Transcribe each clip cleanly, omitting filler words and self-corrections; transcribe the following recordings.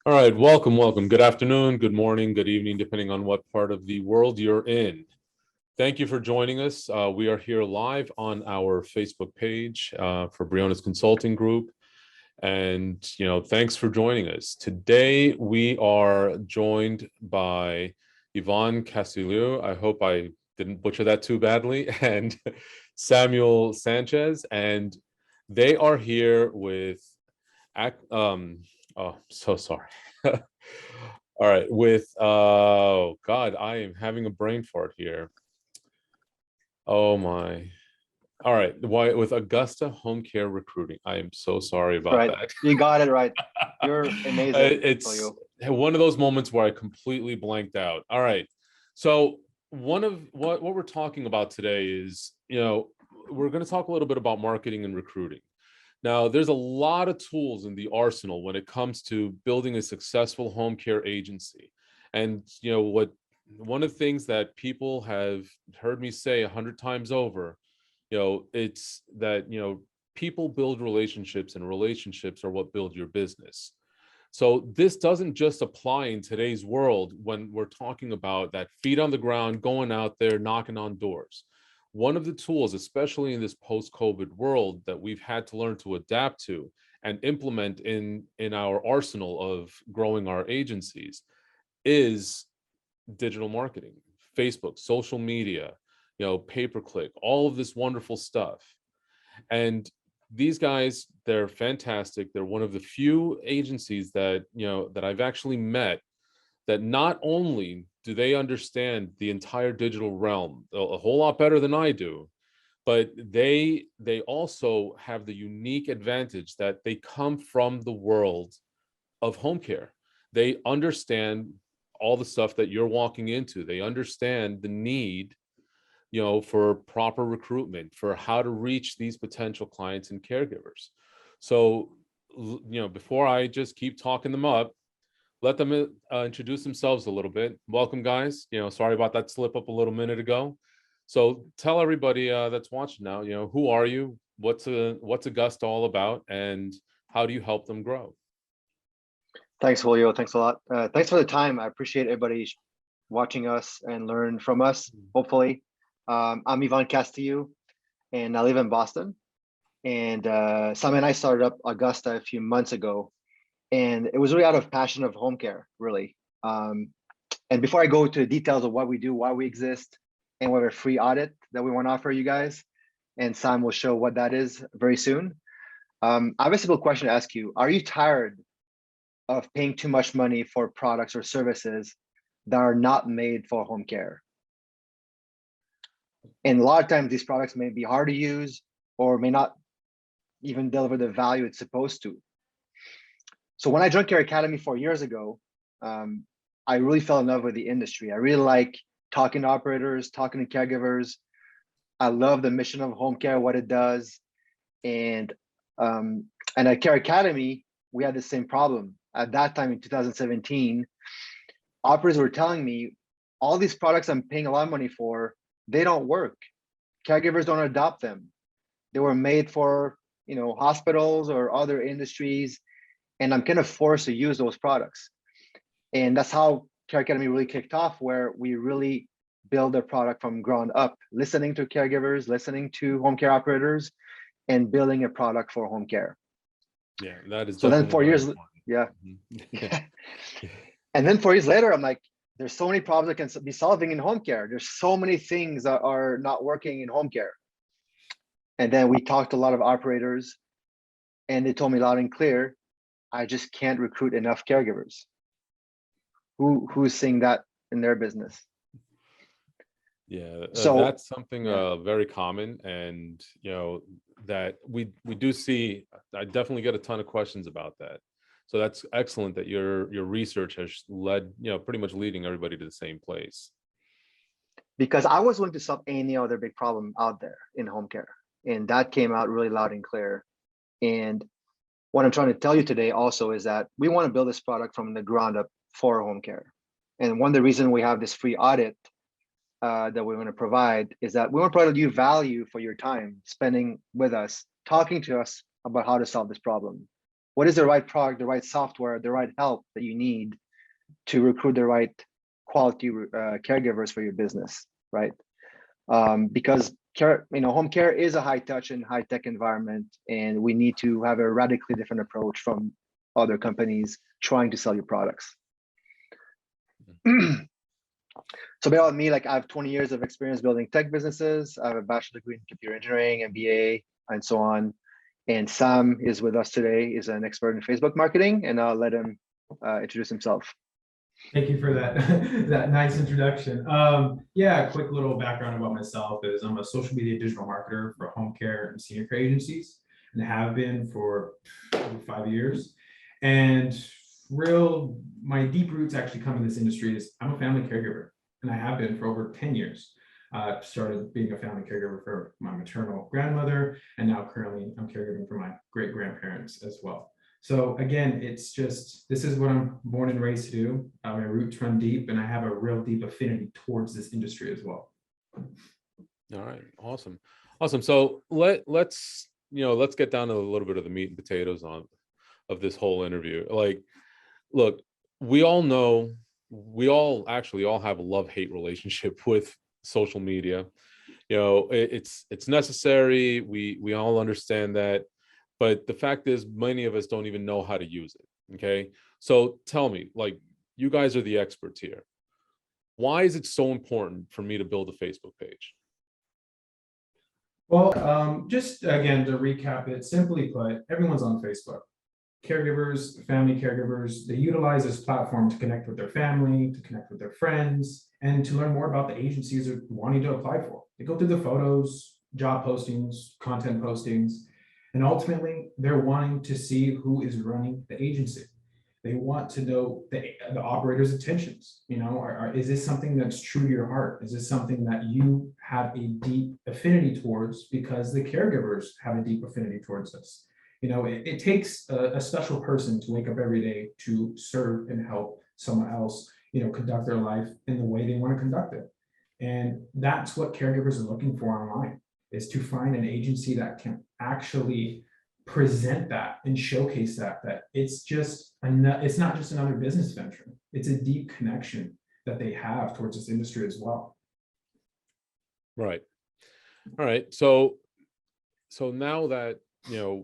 All right, welcome, welcome. Good afternoon, good morning, good evening, depending on what part of the world you're in. Thank you for joining us. We are here live on our Facebook page for Briones Consulting Group. And, thanks for joining us. Today, we are joined by Yvan Castilloux. I hope I didn't butcher that too badly. And Samuel Sanchez. And they are here with oh, so sorry. All right, with oh God, I am having a brain fart here. Oh my. All right, why with Augusta Home Care Recruiting. I am so sorry about Right. that. You got it right. You're amazing. It's one of those moments where I completely blanked out. All right. So one of what we're talking about today is, we're going to talk a little bit about marketing and recruiting. Now, there's a lot of tools in the arsenal when it comes to building a successful home care agency. And, one of the things that people have heard me say 100 times over, it's that, people build relationships and relationships are what build your business. So this doesn't just apply in today's world when we're talking about that feet on the ground, going out there, knocking on doors. One of the tools, especially in this post-COVID world, that we've had to learn to adapt to and implement in our arsenal of growing our agencies is digital marketing, Facebook, social media, pay-per-click, all of this wonderful stuff. And these guys, they're fantastic. They're one of the few agencies that, that I've actually met that not only do they understand the entire digital realm a whole lot better than I do, but they also have the unique advantage that they come from the world of home care. They understand all the stuff that you're walking into. They understand the need, for proper recruitment, for how to reach these potential clients and caregivers. So, before I just keep talking them up, let them introduce themselves a little bit. Welcome, guys. Sorry about that slip up a little minute ago. So tell everybody that's watching now, who are you? What's Augusta all about? And how do you help them grow? Thanks, Julio. Thanks a lot. Thanks for the time. I appreciate everybody watching us and learn from us, hopefully. I'm Yvan Castilloux, and I live in Boston. And Sam and I started up Augusta a few months ago. And it was really out of passion of home care, really. And before I go to the details of what we do, why we exist, and we have a free audit that we want to offer you guys, and Sam will show what that is very soon. I have a simple question to ask you. Are you tired of paying too much money for products or services that are not made for home care? And a lot of times these products may be hard to use or may not even deliver the value it's supposed to. So when I joined Care Academy 4 years ago, I really fell in love with the industry. I really like talking to operators, talking to caregivers. I love the mission of home care, what it does. And at Care Academy, we had the same problem. At that time in 2017, operators were telling me, all these products I'm paying a lot of money for, they don't work. Caregivers don't adopt them. They were made for, hospitals or other industries, and I'm kind of forced to use those products. And that's how Care Academy really kicked off, where we really build a product from ground up, listening to caregivers, listening to home care operators, and building a product for home care. Yeah, that is so then 4 years, important. yeah. Mm-hmm. And then 4 years later, I'm like, there's so many problems that can be solving in home care. There's so many things that are not working in home care. And then we talked to a lot of operators, and they told me loud and clear, I just can't recruit enough caregivers. Who's seeing that in their business? Yeah, So that's something very common, and that we do see. I definitely get a ton of questions about that. So that's excellent that your research has led, pretty much leading everybody to the same place. Because I was willing to solve any other big problem out there in home care, and that came out really loud and clear. And what I'm trying to tell you today also is that we want to build this product from the ground up for home care. And one of the reasons we have this free audit that we want to provide is that we want to provide you value for your time spending with us, talking to us about how to solve this problem. what is the right product, the right software, the right help that you need to recruit the right quality caregivers for your business, right? Because home care is a high touch and high tech environment, and we need to have a radically different approach from other companies trying to sell your products. So about me, like I have 20 years of experience building tech businesses. I have a bachelor's degree in computer engineering, MBA, and so on. And Sam is with us today, is an expert in Facebook marketing, and I'll let him introduce himself. Thank you for that, that nice introduction. Yeah, a quick little background about myself is I'm a social media digital marketer for home care and senior care agencies, and have been for 5 years. And my deep roots actually come in this industry is I'm a family caregiver, and I have been for over 10 years. I started being a family caregiver for my maternal grandmother, and now currently I'm caregiving for my great grandparents as well. So again, it's just, this is what I'm born and raised to do. My roots run deep, and I have a real deep affinity towards this industry as well. All right, awesome. So let's get down to a little bit of the meat and potatoes of this whole interview. Like, look, we all actually have a love-hate relationship with social media. It's necessary. We all understand that. But the fact is, many of us don't even know how to use it. Okay. So tell me, like, you guys are the experts here. Why is it so important for me to build a Facebook page? Well, just again, to recap it, simply put, everyone's on Facebook. Caregivers, family caregivers, they utilize this platform to connect with their family, to connect with their friends, and to learn more about the agencies they're wanting to apply for. They go through the photos, job postings, content postings, and ultimately they're wanting to see who is running the agency. They want to know the operator's intentions. Is this something that's true to your heart? Is this something that you have a deep affinity towards because the caregivers have a deep affinity towards this? It takes a special person to wake up every day to serve and help someone else, conduct their life in the way they want to conduct it. And that's what caregivers are looking for online, is to find an agency that can actually present that and showcase that it's not just another business venture. It's a deep connection that they have towards this industry as well. Right. All right. So now that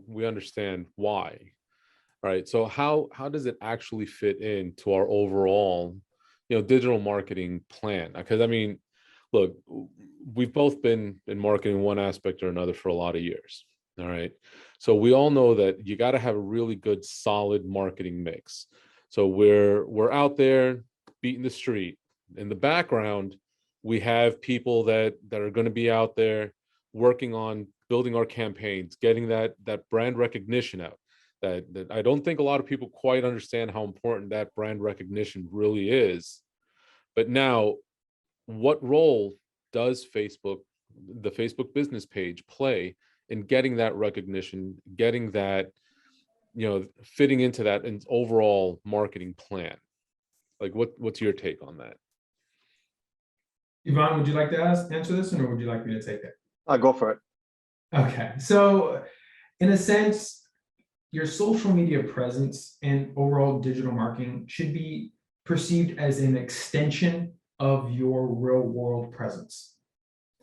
we understand why. All right. So how does it actually fit into our overall digital marketing plan? Because I mean, look, we've both been in marketing one aspect or another for a lot of years. All right. So we all know that you got to have a really good, solid marketing mix. So we're out there beating the street. In the background, we have people that are going to be out there working on building our campaigns, getting that brand recognition out. That I don't think a lot of people quite understand how important that brand recognition really is. But now, what role does the Facebook business page play in getting that recognition, getting that, fitting into that overall marketing plan? Like, what's your take on that? Yvan, would you like to answer this, or would you like me to take it? I'll go for it. Okay, so in a sense, your social media presence and overall digital marketing should be perceived as an extension of your real world presence.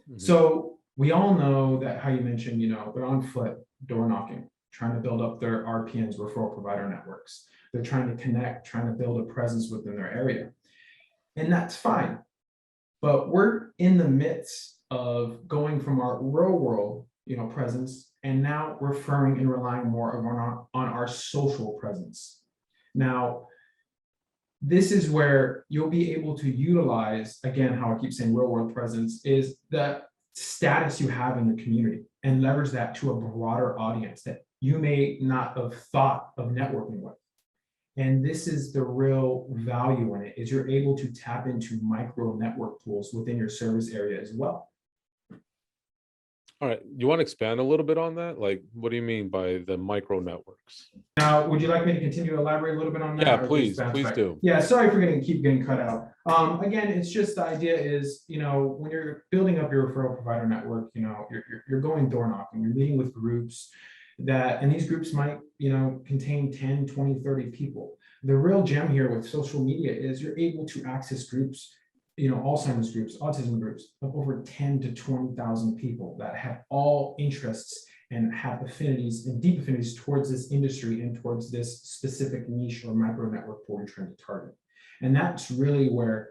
Mm-hmm. So we all know that, how you mentioned, they're on foot, door knocking, trying to build up their RPNs, referral provider networks. They're trying to connect, trying to build a presence within their area. And that's fine. But we're in the midst of going from our real world, presence, and now referring and relying more on our social presence. Now, this is where you'll be able to utilize, again, how I keep saying real world presence, is the status you have in the community and leverage that to a broader audience that you may not have thought of networking with. And this is the real value in it, is you're able to tap into micro network tools within your service area as well. All right, you want to expand a little bit on that? Like, what do you mean by the micro networks? Now, would you like me to continue to elaborate a little bit on that? Yeah, please do. Yeah, sorry for keep getting cut out. Again, it's just the idea is, when you're building up your referral provider network, you're going door knocking, you're meeting with groups, and these groups might, contain 10, 20, 30 people. The real gem here with social media is you're able to access groups, Alzheimer's groups, autism groups of over 10 to 20,000 people that have all interests and have affinities and deep affinities towards this industry and towards this specific niche or micro network pool you're trying to target. And that's really where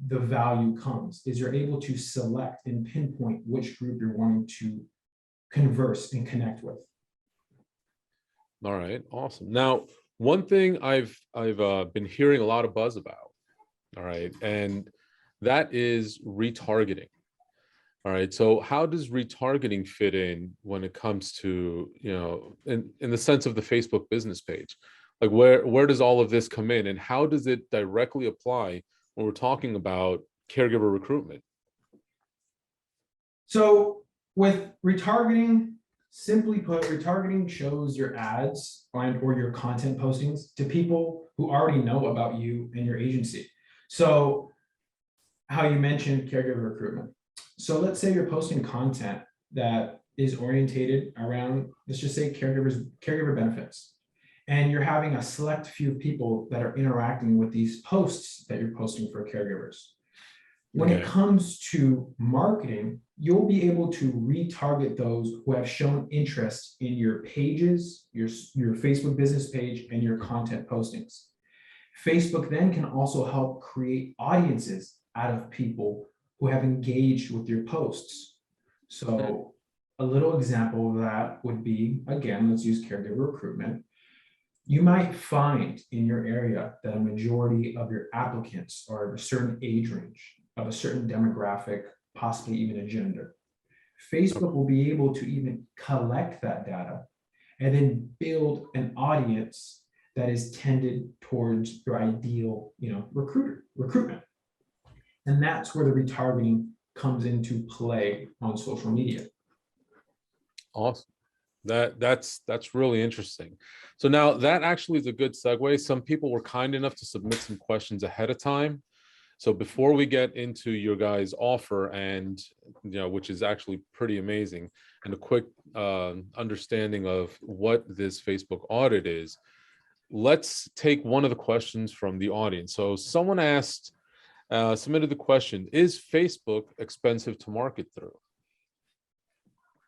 the value comes, is you're able to select and pinpoint which group you're wanting to converse and connect with. All right, awesome. Now, one thing I've been hearing a lot of buzz about, all right, and that is retargeting. All right, so how does retargeting fit in when it comes to, in the sense of the Facebook business page? Like where does all of this come in, and how does it directly apply when we're talking about caregiver recruitment? So with retargeting, simply put, retargeting shows your ads or your content postings to people who already know about you and your agency. So how you mentioned caregiver recruitment. So let's say you're posting content that is orientated around, let's just say caregiver benefits. And you're having a select few people that are interacting with these posts that you're posting for caregivers. When it comes to marketing, you'll be able to retarget those who have shown interest in your pages, your Facebook business page, and your content postings. Facebook then can also help create audiences out of people who have engaged with your posts. So a little example of that would be, again, let's use caregiver recruitment. You might find in your area that a majority of your applicants are of a certain age range, of a certain demographic, possibly even a gender. Facebook will be able to even collect that data and then build an audience that is tended towards your ideal, recruitment. And that's where the retargeting comes into play on social media. Awesome. That's really interesting. So now that actually is a good segue. Some people were kind enough to submit some questions ahead of time. So before we get into your guys' offer, and which is actually pretty amazing, and a quick understanding of what this Facebook audit is, let's take one of the questions from the audience. So someone asked, submitted the question: is Facebook expensive to market through?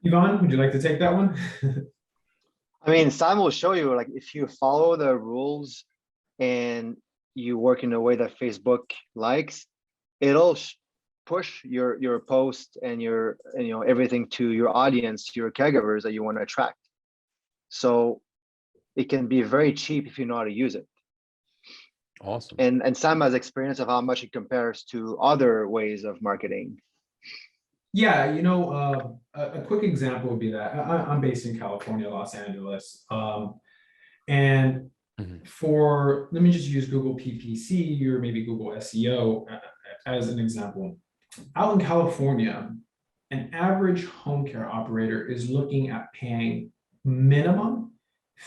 Yvan, would you like to take that one? I mean, Sam will show you, like, if you follow the rules and you work in a way that Facebook likes, it'll push your post and your everything to your audience, your caregivers that you want to attract. So it can be very cheap if you know how to use it. Awesome. And Sam has experience of how much it compares to other ways of marketing. Yeah, a quick example would be that I'm based in California, Los Angeles, and let me just use Google PPC or maybe Google SEO as an example. Out in California, an average home care operator is looking at paying minimum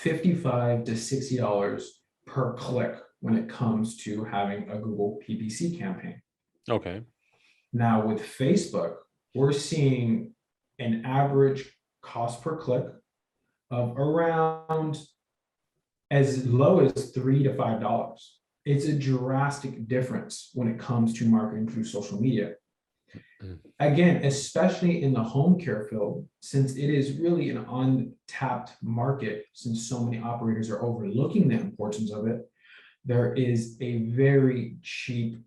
$55 to $60 per click when it comes to having a Google PPC campaign. Okay. Now with Facebook, we're seeing an average cost per click of around as low as $3 to $5. It's a drastic difference when it comes to marketing through social media. Again, especially in the home care field, since it is really an untapped market, since so many operators are overlooking the importance of it, there is a very cheap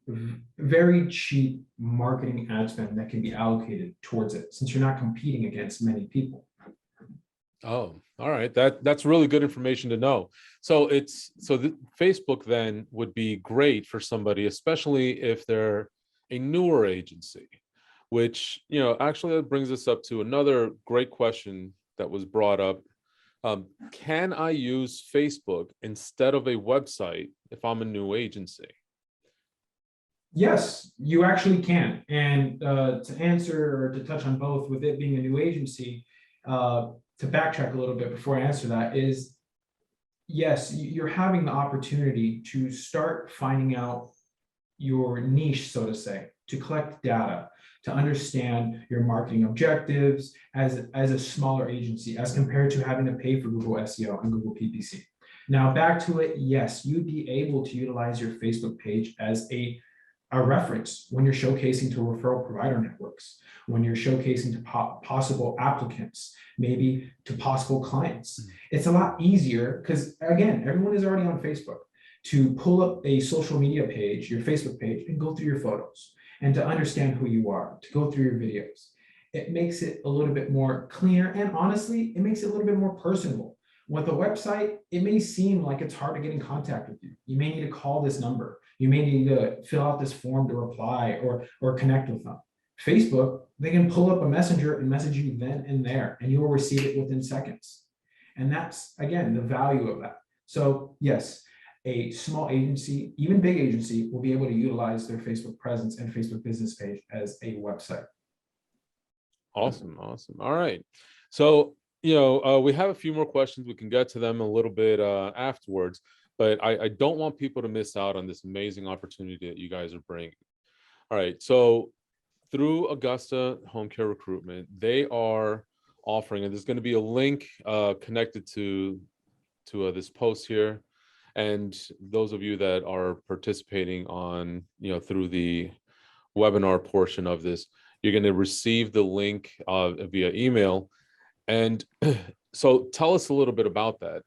marketing ad spend that can be allocated towards it, since you're not competing against many people. Oh, all right. That's really good information to know. So Facebook then would be great for somebody, especially if they're a newer agency, which, actually that brings us up to another great question that was brought up. Can I use Facebook instead of a website if I'm a new agency? Yes, you actually can. And to answer or to touch on both, with it being a new agency, to backtrack a little bit before I answer that, is yes, you're having the opportunity to start finding out your niche, so to say. to collect data, to understand your marketing objectives as a smaller agency, as compared to having to pay for Google SEO and Google PPC. Now back to it, yes, you'd be able to utilize your Facebook page as a reference when you're showcasing to referral provider networks, when you're showcasing to possible applicants, maybe to possible clients. It's a lot easier because, again, everyone is already on Facebook, to pull up a social media page, your Facebook page, and go through your photos and to understand who you are, to go through your videos. It makes it a little bit more cleaner, and honestly, it makes it a little bit more personable. With a website, it may seem like it's hard to get in contact with you. You may need to call this number. You may need to fill out this form to reply or connect with them. Facebook, they can pull up a messenger and message you then and there, and you will receive it within seconds. And that's, again, the value of that. So yes, a small agency, even big agency, will be able to utilize their Facebook presence and Facebook business page as a website. Awesome. Awesome. All right. So, we have a few more questions. We can get to them a little bit afterwards, but I don't want people to miss out on this amazing opportunity that you guys are bringing. All right. So through Augusta Home Care Recruitment, they are offering, and there's going to be a link connected to this post here. And those of you that are participating on, through the webinar portion of this, you're going to receive the link via email. And so tell us a little bit about that.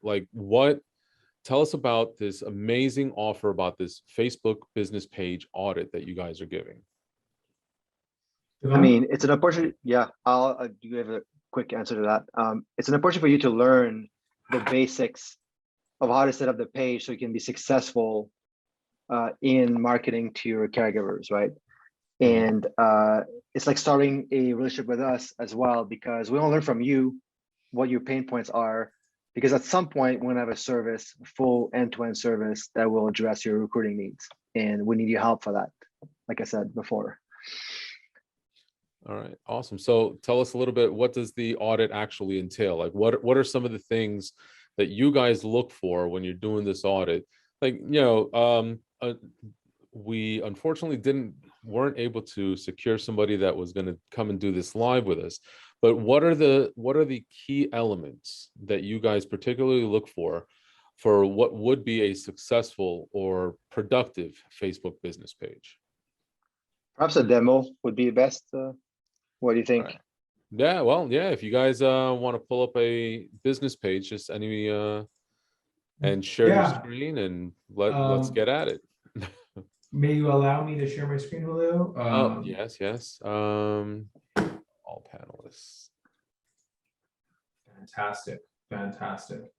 Tell us about this amazing offer about this Facebook business page audit that you guys are giving. I mean, it's an opportunity. Yeah, I'll give a quick answer to that. It's an opportunity for you to learn the basics of how to set up the page so you can be successful in marketing to your caregivers, right? And it's like starting a relationship with us as well, because we want to learn from you what your pain points are, because at some point we're going to have a service, full end-to-end service that will address your recruiting needs, and we need your help for that, like I said before. All right, awesome. So tell us a little bit, what does the audit actually entail? Like what are some of the things that you guys look for when you're doing this audit? Like, we unfortunately weren't able to secure somebody that was going to come and do this live with us, but what are the key elements that you guys particularly look for what would be a successful or productive Facebook business page? Perhaps a demo would be best. What do you think? Right. Yeah, well, yeah, if you guys want to pull up a business page, just and share your screen, and let's get at it. May you allow me to share my screen, Julio? Oh, yes. All panelists. Fantastic.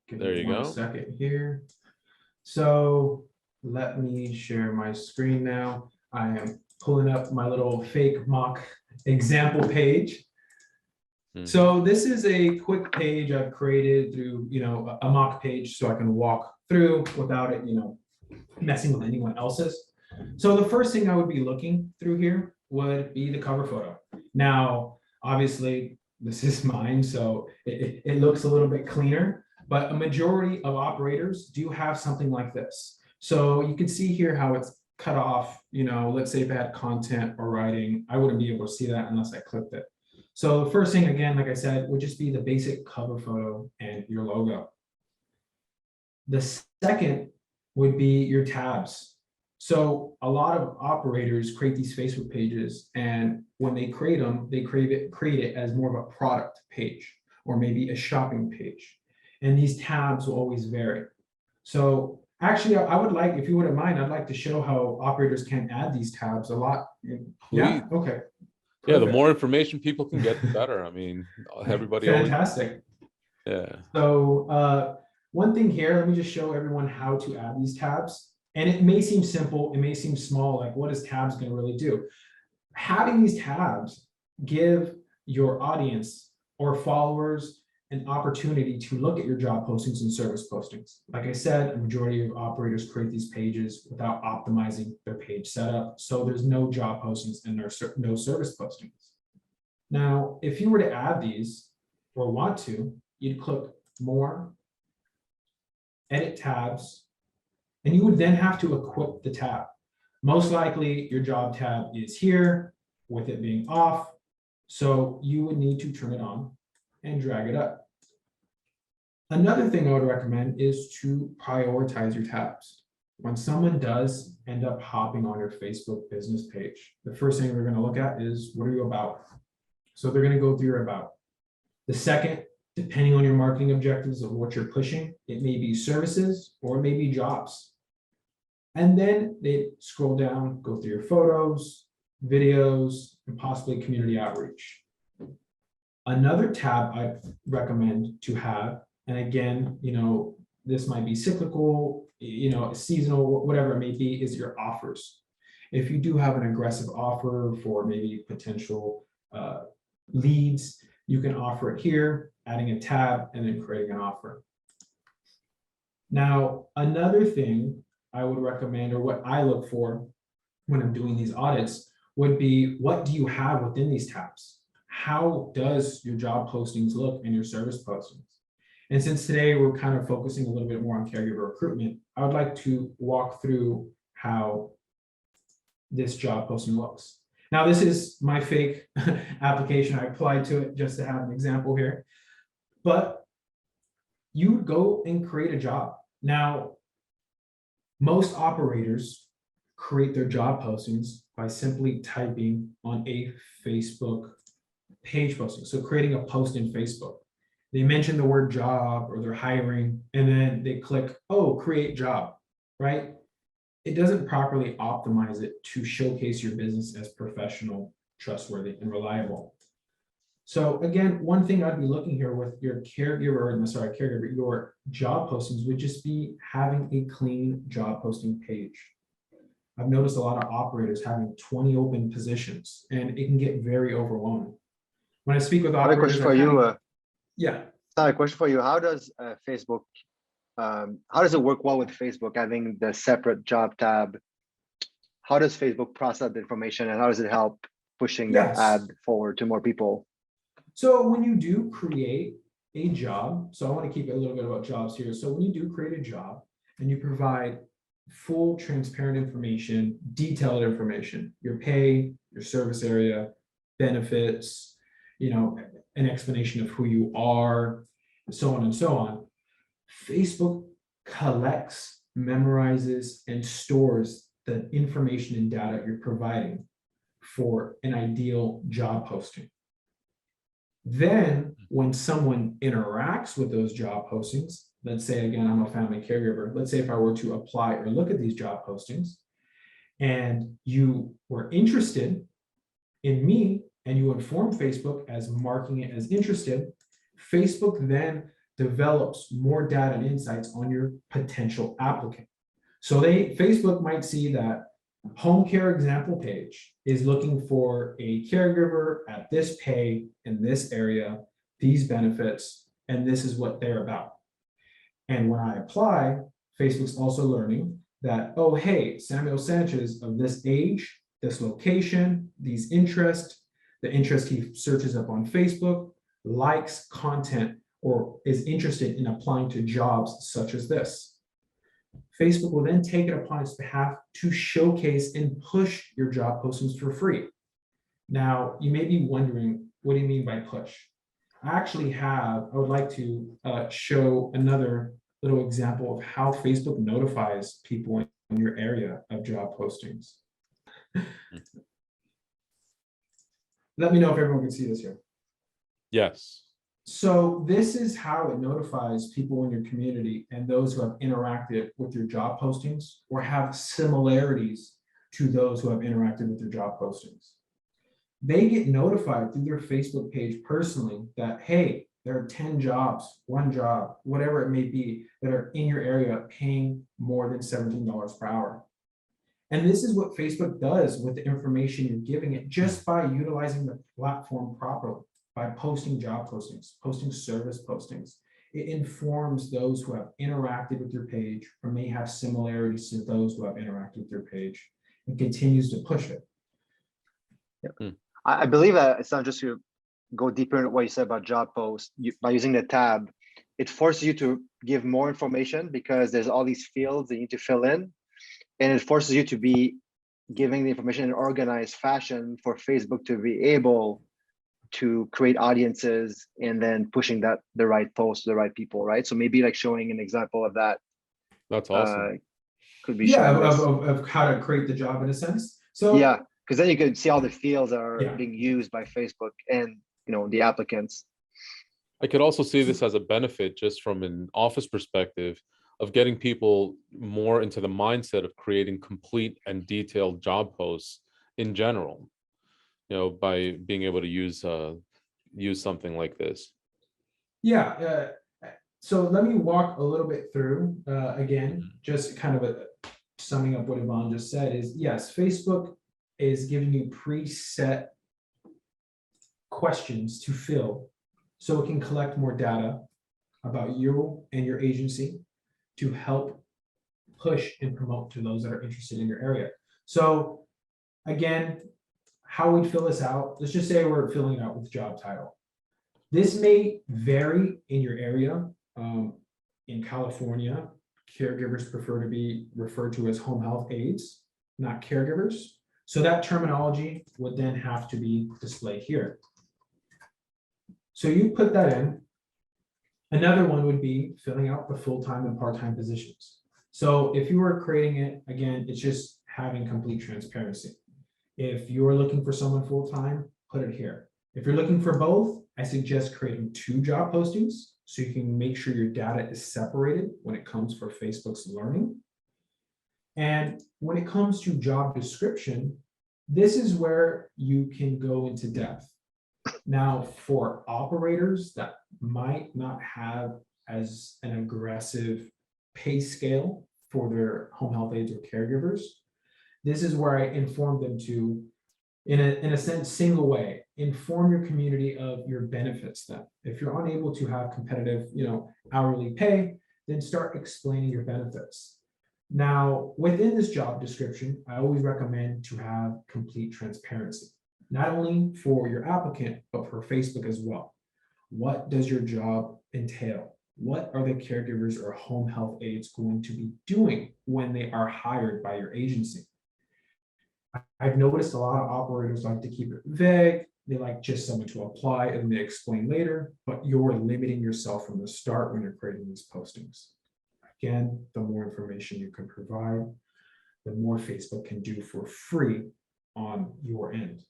Give there me you go. 1 second here. So let me share my screen now. I am pulling up my little fake mock example page. So this is a quick page I've created through, a mock page so I can walk through without it, messing with anyone else's. So the first thing I would be looking through here would be the cover photo. Now, obviously, this is mine, so it looks a little bit cleaner, but a majority of operators do have something like this. So you can see here how it's cut off, let's say bad content or writing. I wouldn't be able to see that unless I clicked it. So the first thing, again, like I said, would just be the basic cover photo and your logo. The second would be your tabs. So a lot of operators create these Facebook pages, and when they create them, they create it as more of a product page or maybe a shopping page. And these tabs will always vary. So actually, I would like, if you wouldn't mind, I'd like to show how operators can add these tabs a lot. Yeah, okay. Yeah, the more information people can get, the better. I mean, everybody fantastic. Yeah. So one thing here, let me just show everyone how to add these tabs. And it may seem simple, it may seem small, like what is tabs going to really do? Having these tabs give your audience or followers an opportunity to look at your job postings and service postings. Like I said, a majority of operators create these pages without optimizing their page setup. So there's no job postings and there's no service postings. Now, if you were to add these or want to, you'd click More, Edit Tabs, and you would then have to equip the tab. Most likely your job tab is here with it being off. So you would need to turn it on and drag it up. Another thing I would recommend is to prioritize your tabs. When someone does end up hopping on your Facebook business page, the first thing they're going to look at is, what are you about? So they're going to go through your about. The second, depending on your marketing objectives of what you're pushing, it may be services or it may be jobs. And then they scroll down, go through your photos, videos, and possibly community outreach. Another tab I recommend to have, and again, this might be cyclical, seasonal, whatever it may be, is your offers. If you do have an aggressive offer for maybe potential leads, you can offer it here, adding a tab, and then creating an offer. Now, another thing I would recommend, or what I look for when I'm doing these audits, would be, what do you have within these tabs? How does your job postings look and your service postings? And since today we're kind of focusing a little bit more on caregiver recruitment, I would like to walk through how this job posting looks. Now, this is my fake application. I applied to it just to have an example here, but you would go and create a job. Now, most operators create their job postings by simply typing on a Facebook page posting. So creating a post in Facebook. They mention the word job or they're hiring, and then they click, oh, create job, right? It doesn't properly optimize it to showcase your business as professional, trustworthy, and reliable. So again, one thing I'd be looking here with your your job postings would just be having a clean job posting page. I've noticed a lot of operators having 20 open positions, and it can get very overwhelming. When I speak with I have a operators, question for you. yeah. A question for you. How does Facebook, how does it work well with Facebook having the separate job tab? How does Facebook process the information, and how does it help pushing that Yes. ad forward to more people? So when you do create a job, so I want to keep it a little bit about jobs here. So when you do create a job and you provide full transparent information, detailed information, your pay, your service area, benefits, an explanation of who you are, so on and so on, Facebook collects, memorizes, and stores the information and data you're providing for an ideal job posting. Then when someone interacts with those job postings, let's say, again, I'm a family caregiver. Let's say if I were to apply or look at these job postings and you were interested in me and you inform Facebook as marking it as interested, Facebook then develops more data and insights on your potential applicant. So Facebook might see that home care example page is looking for a caregiver at this pay in this area, these benefits, and this is what they're about. And when I apply, Facebook's also learning that, oh, hey, Samuel Sanchez of this age, this location, these interests, the interest he searches up on Facebook, likes content, or is interested in applying to jobs such as this. Facebook will then take it upon its behalf to showcase and push your job postings for free. Now, you may be wondering, what do you mean by push? I would like to show another little example of how Facebook notifies people in your area of job postings. Let me know if everyone can see this here. Yes. So this is how it notifies people in your community and those who have interacted with your job postings or have similarities to those who have interacted with your job postings. They get notified through their Facebook page personally that, hey, there are 10 jobs, 1 job, whatever it may be, that are in your area paying more than $17 per hour. And this is what Facebook does with the information you're giving it just by utilizing the platform properly. By posting job postings, posting service postings. It informs those who have interacted with your page or may have similarities to those who have interacted with your page and continues to push it. Yep. I believe that it's not just to go deeper into what you said about job posts. By using the tab, it forces you to give more information because there's all these fields that you need to fill in, and it forces you to be giving the information in an organized fashion for Facebook to be able to create audiences and then pushing that the right post to the right people, right? So maybe like showing an example of that That's awesome. could be Yeah, shown. of how to create the job in a sense. So Yeah, because then you could see all the fields that are Yeah. being used by Facebook and the applicants. I could also see this as a benefit just from an office perspective of getting people more into the mindset of creating complete and detailed job posts in general, by being able to use something like this. yeah, so let me walk a little bit through again, just kind of summing up what Yvan just said is, yes, Facebook is giving you preset questions to fill so it can collect more data about you and your agency to help push and promote to those that are interested in your area. So again, how we fill this out, let's just say we're filling it out with job title. This may vary in your area. In California, caregivers prefer to be referred to as home health aides, not caregivers. So that terminology would then have to be displayed here. So you put that in. Another one would be filling out the full-time and part-time positions. So if you were creating it, again, it's just having complete transparency. If you're looking for someone full-time, put it here. If you're looking for both, I suggest creating 2 job postings so you can make sure your data is separated when it comes for Facebook's learning. And when it comes to job description, this is where you can go into depth. Now, for operators that might not have as an aggressive pay scale for their home health aides or caregivers, this is where I inform them to, in a sense, single way, inform your community of your benefits. That if you're unable to have competitive, hourly pay, then start explaining your benefits. Now, within this job description, I always recommend to have complete transparency, not only for your applicant, but for Facebook as well. What does your job entail? What are the caregivers or home health aides going to be doing when they are hired by your agency? I've noticed a lot of operators like to keep it vague. They like just someone to apply and they explain later, but you're limiting yourself from the start when you're creating these postings. Again, the more information you can provide, the more Facebook can do for free on your end.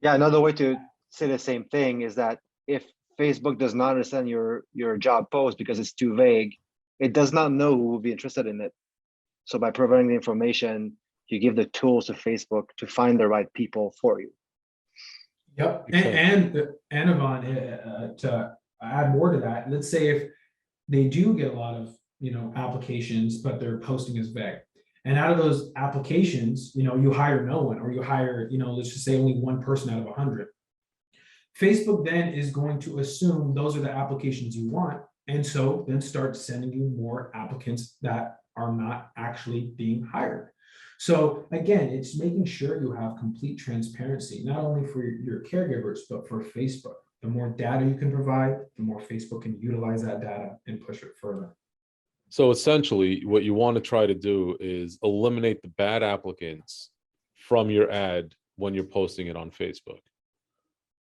Yeah, another way to say the same thing is that if Facebook does not understand your job post because it's too vague, it does not know who will be interested in it. So by providing the information, you give the tools to Facebook to find the right people for you. Yep, and Yvan, to add more to that, let's say if they do get a lot of applications, but their posting is vague, and out of those applications, you hire no one, or you hire, let's just say only one person out of 100. Facebook then is going to assume those are the applications you want, and so then start sending you more applicants that are not actually being hired. So again, it's making sure you have complete transparency, not only for your caregivers, but for Facebook. The more data you can provide, the more Facebook can utilize that data and push it further. So essentially, what you want to try to do is eliminate the bad applicants from your ad when you're posting it on Facebook.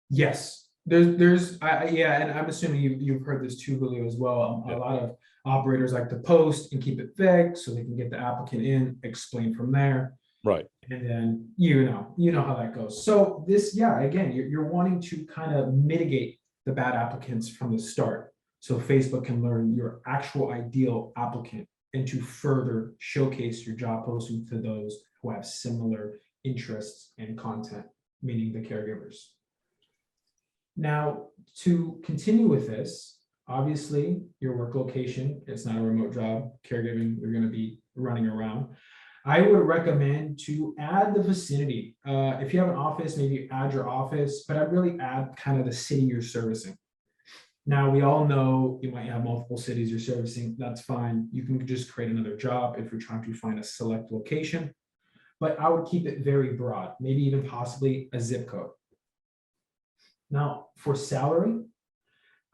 Yes, yeah, and I'm assuming you've heard this too, Julio, as well. A lot of operators like to post and keep it vague so they can get the applicant in, explain from there. Right. And then you know how that goes. So this, again, you're wanting to kind of mitigate the bad applicants from the start, so Facebook can learn your actual ideal applicant and to further showcase your job posting to those who have similar interests and content, meaning the caregivers. Now, to continue with this, obviously your work location, it's not a remote job, caregiving, you're going to be running around. I would recommend to add the vicinity. If you have an office, maybe add your office, but I'd really add kind of the city you're servicing. Now, we all know you might have multiple cities you're servicing. That's fine. You can just create another job if you're trying to find a select location, but I would keep it very broad, maybe even possibly a zip code. Now, for salary,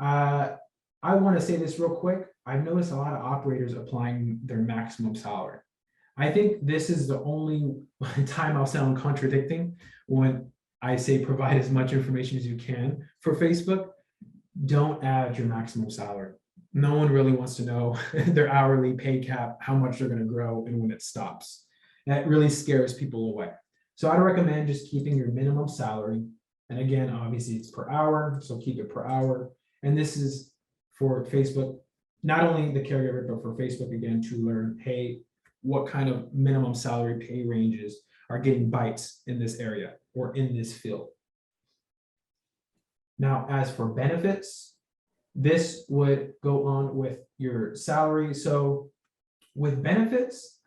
I want to say this real quick. I've noticed a lot of operators applying their maximum salary. I think this is the only time I'll sound contradicting when I say provide as much information as you can for Facebook. Don't add your maximum salary. No one really wants to know their hourly pay cap, how much they're going to grow, and when it stops. That really scares people away. So I'd recommend just keeping your minimum salary. And again, obviously it's per hour, so keep it per hour. And this is for Facebook, not only the caregiver, but for Facebook again, to learn, hey, what kind of minimum salary pay ranges are getting bites in this area or in this field. Now, as for benefits, this would go on with your salary. So with benefits,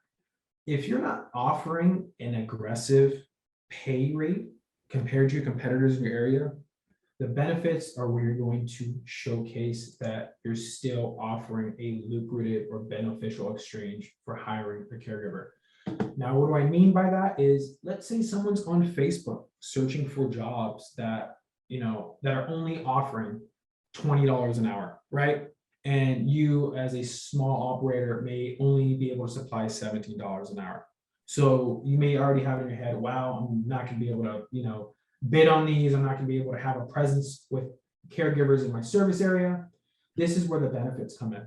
if you're not offering an aggressive pay rate compared to your competitors in your area, the benefits are where you're going to showcase that you're still offering a lucrative or beneficial exchange for hiring a caregiver. Now, what do I mean by that is, let's say someone's on Facebook searching for jobs that, that are only offering $20 an hour, right? And you as a small operator may only be able to supply $17 an hour. So you may already have in your head, wow, I'm not gonna be able to, bid on these. I'm not gonna be able to have a presence with caregivers in my service area. This is where the benefits come in.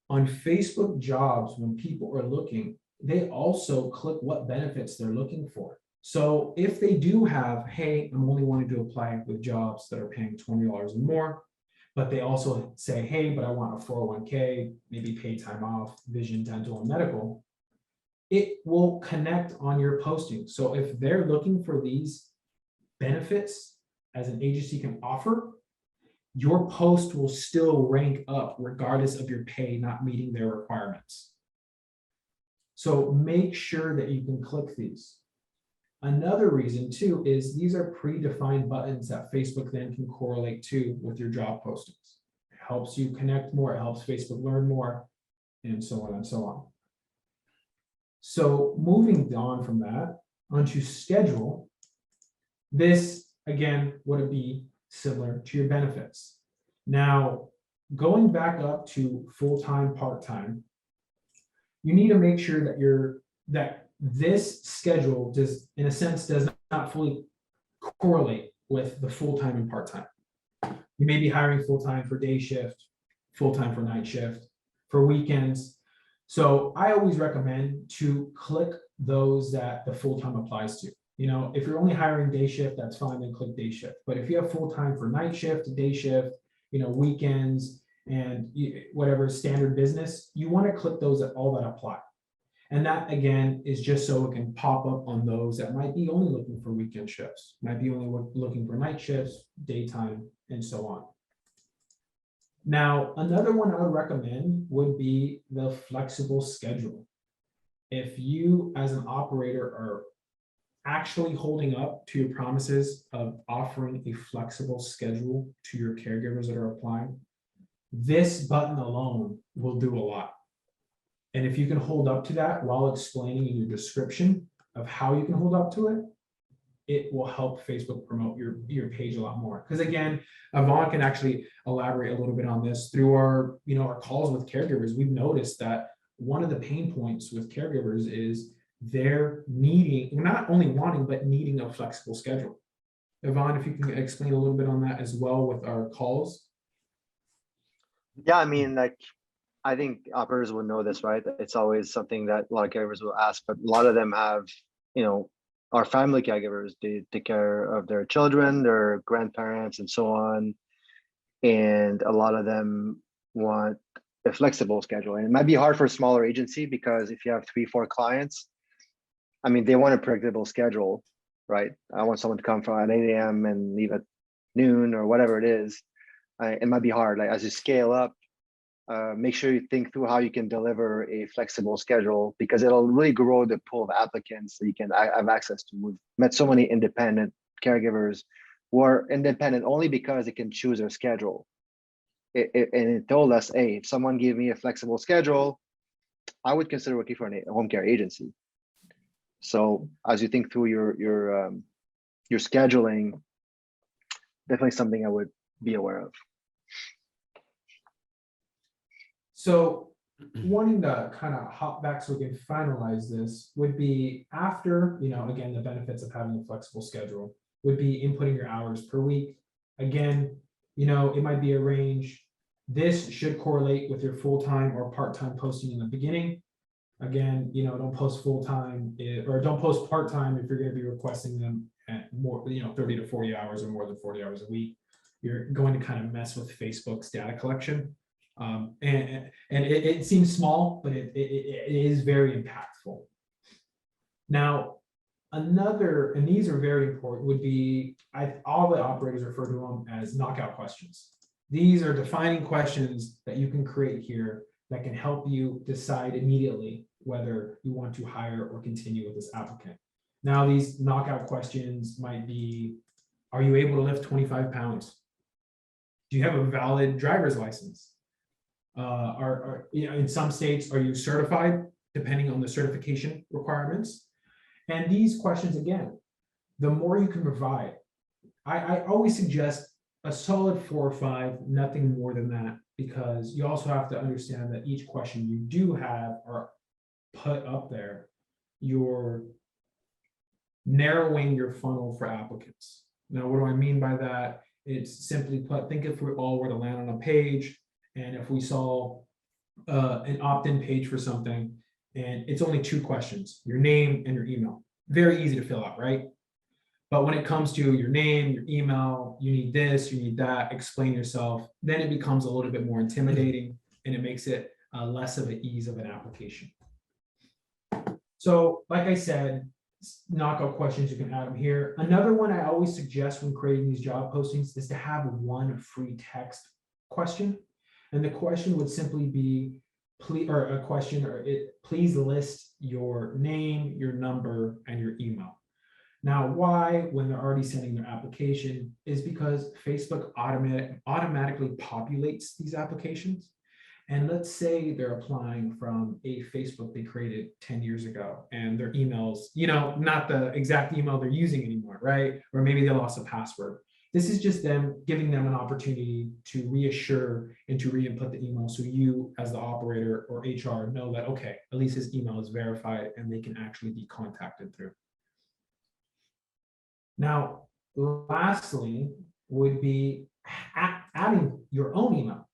On Facebook jobs, when people are looking, they also click what benefits they're looking for. So if they do have, hey, I'm only wanting to apply with jobs that are paying $20 and more, but they also say, hey, but I want a 401k, maybe paid time off, vision, dental, and medical, it will connect on your posting. So if they're looking for these benefits as an agency can offer, your post will still rank up regardless of your pay not meeting their requirements. So make sure that you can click these. Another reason too is these are predefined buttons that Facebook then can correlate to with your job postings. It helps you connect more, it helps Facebook learn more, and so on and so on. So moving on from that, onto schedule, this again would be similar to your benefits. Now, going back up to full-time, part-time, you need to make sure that this schedule does, in a sense, does not fully correlate with the full-time and part-time. You may be hiring full-time for day shift, full-time for night shift, for weekends. So I always recommend to click those that the full-time applies to. If you're only hiring day shift, that's fine, then click day shift. But if you have full-time for night shift, day shift, weekends, and whatever standard business, you want to click those that all that apply. And that again is just so it can pop up on those that might be only looking for weekend shifts, might be only looking for night shifts, daytime, and so on. Now, another one I would recommend would be the flexible schedule. If you as an operator are actually holding up to your promises of offering a flexible schedule to your caregivers that are applying, this button alone will do a lot. And if you can hold up to that while explaining in your description of how you can hold up to it, it will help Facebook promote your page a lot more. Because again, Yvan can actually elaborate a little bit on this through our, our calls with caregivers. We've noticed that one of the pain points with caregivers is they're needing, not only wanting, but needing a flexible schedule. Yvan, if you can explain a little bit on that as well with our calls. Yeah, I think operators will know this, right? It's always something that a lot of caregivers will ask, but a lot of them have, are family caregivers. They take care of their children, their grandparents, and so on. And a lot of them want a flexible schedule. And it might be hard for a smaller agency because if you have 3-4 clients, they want a predictable schedule, right? I want someone to come from at 8 a.m. and leave at noon or whatever it is. It might be hard. Like as you scale up, make sure you think through how you can deliver a flexible schedule because it'll really grow the pool of applicants that you can have access to. We've met so many independent caregivers who are independent only because they can choose their schedule. And it told us, hey, if someone gave me a flexible schedule, I would consider working for a home care agency. So as you think through your scheduling, definitely something I would be aware of. So wanting to kind of hop back so we can finalize this would be after, again, the benefits of having a flexible schedule would be inputting your hours per week. Again, it might be a range. This should correlate with your full-time or part-time posting in the beginning. Again, don't post full-time or don't post part-time if you're going to be requesting them at more, 30 to 40 hours or more than 40 hours a week. You're going to kind of mess with Facebook's data collection. And it seems small, but it is very impactful. Now, and these are very important, would be, all the operators refer to them as knockout questions. These are defining questions that you can create here that can help you decide immediately whether you want to hire or continue with this applicant. Now, these knockout questions might be, are you able to lift 25 pounds? Do you have a valid driver's license? In some states, are you certified, depending on the certification requirements? And these questions, again, the more you can provide, I always suggest a solid 4 or 5, nothing more than that, because you also have to understand that each question you do have are put up there, you're narrowing your funnel for applicants. Now, what do I mean by that? It's simply put, think if we all were to land on a page, and if we saw an opt-in page for something, and it's only 2 questions, your name and your email. Very easy to fill out, right? But when it comes to your name, your email, you need this, you need that, explain yourself, then it becomes a little bit more intimidating, and it makes it less of an ease of an application. So, like I said, knockout questions, you can add them here. Another one I always suggest when creating these job postings is to have one free text question. And the question would simply be, please list your name, your number, and your email. Now, why, when they're already sending their application, is because Facebook automatically populates these applications. And let's say they're applying from a Facebook they created 10 years ago, and their emails, not the exact email they're using anymore, right? Or maybe they lost a password. This is just them giving them an opportunity to reassure and to re-input the email, so you as the operator or HR know that, okay, at least his email is verified and they can actually be contacted through. Now, lastly would be adding your own email.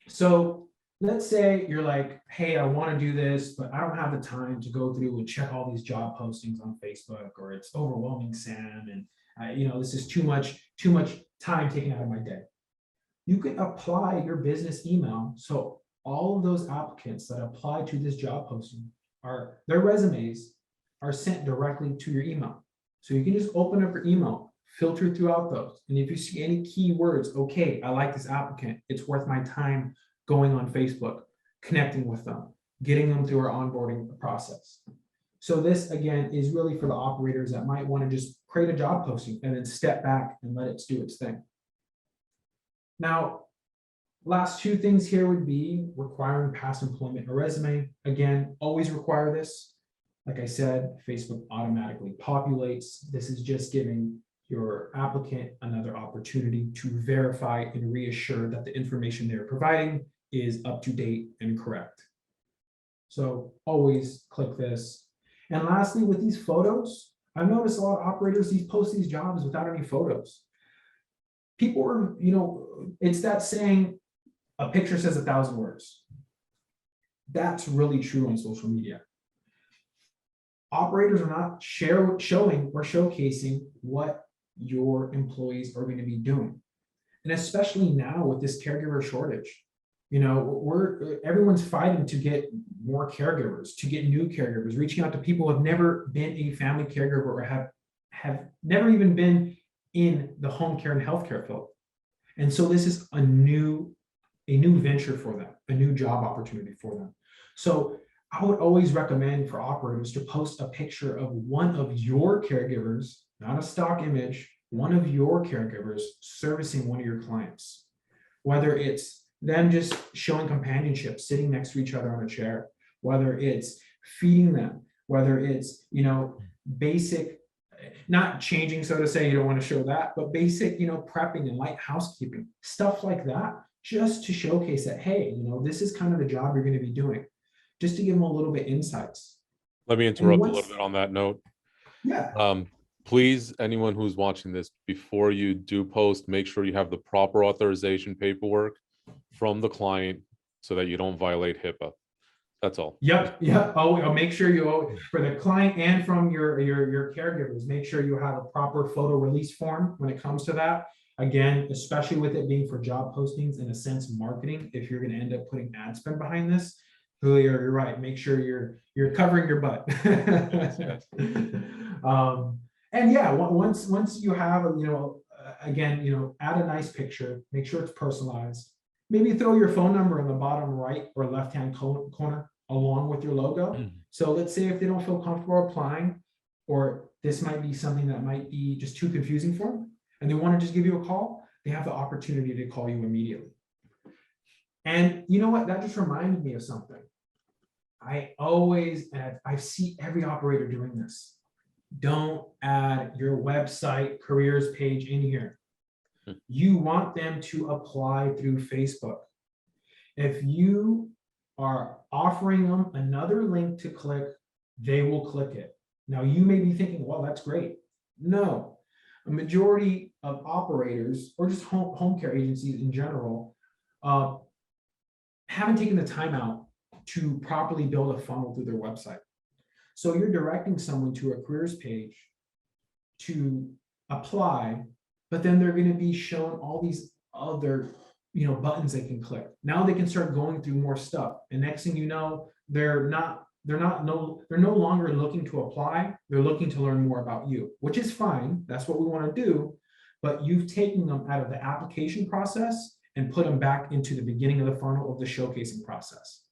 So let's say you're like, hey, I want to do this, but I don't have the time to go through and check all these job postings on Facebook, or it's overwhelming, Sam, and this is too much time taken out of my day. You can apply your business email. So all of those applicants that apply to this job posting, their resumes are sent directly to your email. So you can just open up your email, filter throughout those. And if you see any keywords, okay, I like this applicant, it's worth my time going on Facebook, connecting with them, getting them through our onboarding process. So this, again, is really for the operators that might want to just create a job posting and then step back and let it do its thing. Now, last 2 things here would be requiring past employment or resume. Again, always require this. Like I said, Facebook automatically populates. This is just giving your applicant another opportunity to verify and reassure that the information they're providing is up to date and correct. So always click this. And lastly, with these photos, I've noticed a lot of operators post these jobs without any photos. People are, it's that saying, a picture says 1,000 words. That's really true on social media. Operators are not showing or showcasing what your employees are going to be doing. And especially now with this caregiver shortage, everyone's fighting to get more caregivers, to get new caregivers, reaching out to people who have never been a family caregiver or have never even been in the home care and healthcare field. And so this is a new venture for them, a new job opportunity for them. So I would always recommend for operators to post a picture of one of your caregivers, not a stock image, one of your caregivers servicing one of your clients, whether it's them just showing companionship, sitting next to each other on a chair, whether it's feeding them, whether it's, basic, not changing, so to say, you don't want to show that, but basic, prepping and light housekeeping, stuff like that just to showcase that, hey, this is kind of the job you're going to be doing, just to give them a little bit insights. Let me interrupt a little bit on that note. Yeah. Please, anyone who's watching this, before you do post, make sure you have the proper authorization paperwork from the client so that you don't violate HIPAA. That's all. Yep. Oh, make sure for the client and from your caregivers, make sure you have a proper photo release form when it comes to that. Again, especially with it being for job postings, in a sense, marketing, if you're going to end up putting ad spend behind this, Julio, you're right. Make sure you're covering your butt. And yeah, once you have, again, add a nice picture, make sure it's personalized. Maybe throw your phone number in the bottom right or left-hand corner along with your logo. So let's say if they don't feel comfortable applying, or this might be something that might be just too confusing for them, and they want to just give you a call, they have the opportunity to call you immediately. And you know what? That just reminded me of something. I see every operator doing this. Don't add your website careers page in here. You want them to apply through Facebook. If you are offering them another link to click, they will click it. Now you may be thinking, well, that's great. No, a majority of operators or just home care agencies in general haven't taken the time out to properly build a funnel through their website. So you're directing someone to a careers page to apply, but then they're going to be shown all these other buttons they can click. Now they can start going through more stuff, and next thing you know, they're no longer looking to apply. They're looking to learn more about you, which is fine. That's what we want to do. But you've taken them out of the application process and put them back into the beginning of the funnel of the showcasing process.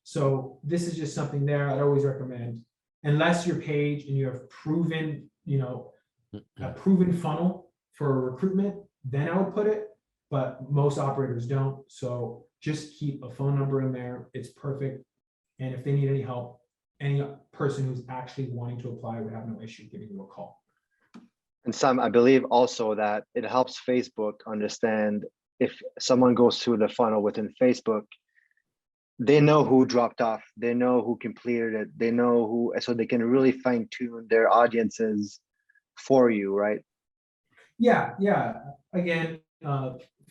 So this is just something there I'd always recommend, unless your page and you have proven, a proven funnel for recruitment, then I would put it, but most operators don't. So just keep a phone number in there. It's perfect. And if they need any help, any person who's actually wanting to apply would have no issue giving you a call. And I believe also that it helps Facebook understand if someone goes through the funnel within Facebook, they know who dropped off, they know who completed it, they know who, so they can really fine tune their audiences for you, right? Yeah. Again,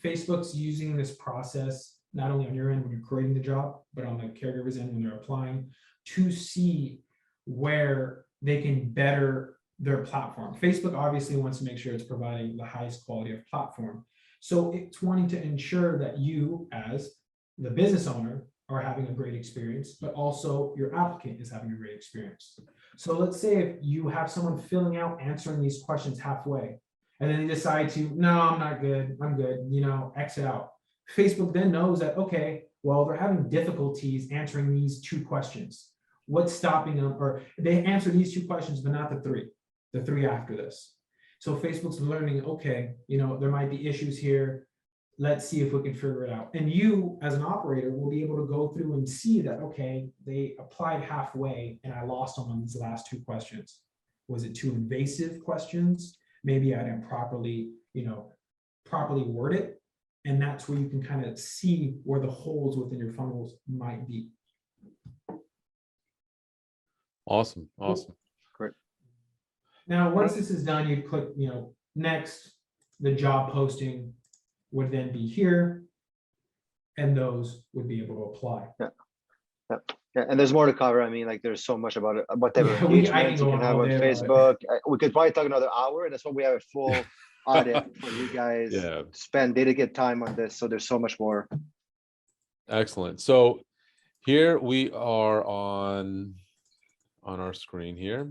Facebook's using this process not only on your end when you're creating the job, but on the caregiver's end when they're applying, to see where they can better their platform. Facebook obviously wants to make sure it's providing the highest quality of platform. So it's wanting to ensure that you, as the business owner, are having a great experience, but also your applicant is having a great experience. So let's say if you have someone filling out, answering these questions halfway, and then they decide to, no, I'm not good, I'm good, exit out. Facebook then knows that, okay, well, they're having difficulties answering these two questions. What's stopping them? Or they answer these two questions, but not the three after this. So Facebook's learning, okay, there might be issues here. Let's see if we can figure it out. And you, as an operator, will be able to go through and see that, okay, they applied halfway and I lost them on these last two questions. Was it too invasive questions? Maybe I didn't properly word it. And that's where you can kind of see where the holes within your funnels might be. Awesome. Great. Now, once this is done, you'd click, next. The job posting would then be here, and those would be able to apply. Yeah, and there's more to cover. I mean, like, there's so much about it, whatever engagements you can have on Facebook. We could probably talk another hour, and that's why we have a full audit for you guys to spend dedicated time on this. So there's so much more. Excellent. So here we are on our screen here.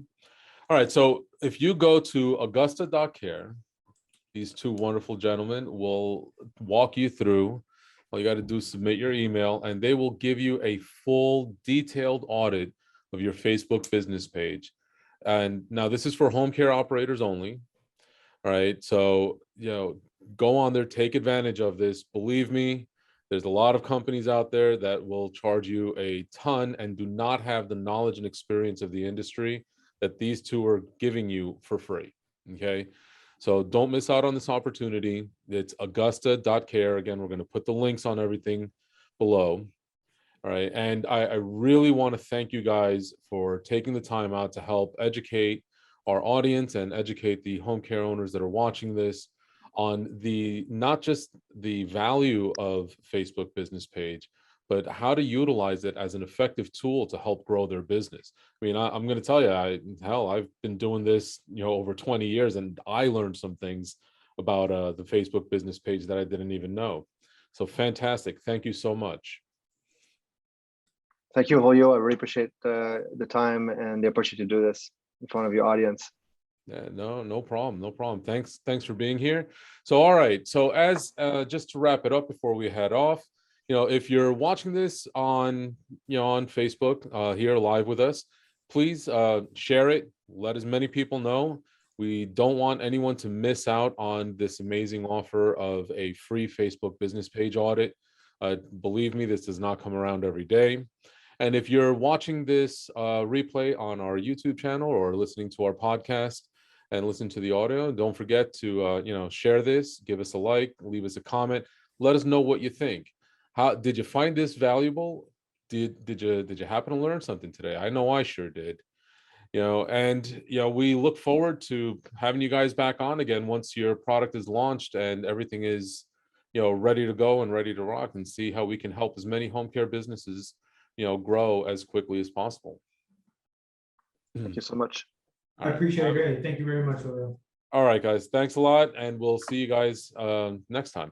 All right. So if you go to Augusta.care, these two wonderful gentlemen will walk you through. All you got to do is submit your email, and they will give you a full detailed audit of your Facebook business page. And now this is for home care operators only. All right. So, go on there, take advantage of this. Believe me, there's a lot of companies out there that will charge you a ton and do not have the knowledge and experience of the industry that these two are giving you for free. Okay. So don't miss out on this opportunity. It's augusta.care. Again, we're going to put the links on everything below. All right. And I really want to thank you guys for taking the time out to help educate our audience and educate the home care owners that are watching this on the not just the value of Facebook business page, but how to utilize it as an effective tool to help grow their business. I mean, I'm going to tell you, I've been doing this, over 20 years, and I learned some things about the Facebook business page that I didn't even know. So fantastic. Thank you so much. Thank you, Julio. I really appreciate the time and the opportunity to do this in front of your audience. Yeah, no problem, no problem. Thanks for being here. So, all right. So, as just to wrap it up before we head off, if you're watching this on on Facebook here live with us, please share it. Let as many people know. We don't want anyone to miss out on this amazing offer of a free Facebook business page audit. Believe me, this does not come around every day. And if you're watching this replay on our YouTube channel or listening to our podcast and listen to the audio, don't forget to share this, give us a like, leave us a comment, let us know what you think. How did you find this valuable? Did you happen to learn something today? I know I sure did. And we look forward to having you guys back on again once your product is launched and everything is ready to go and ready to rock, and see how we can help as many home care businesses grow as quickly as possible. Thank you so much. I appreciate it. Great. Thank you very much, Julio. All right, guys. Thanks a lot, and we'll see you guys next time.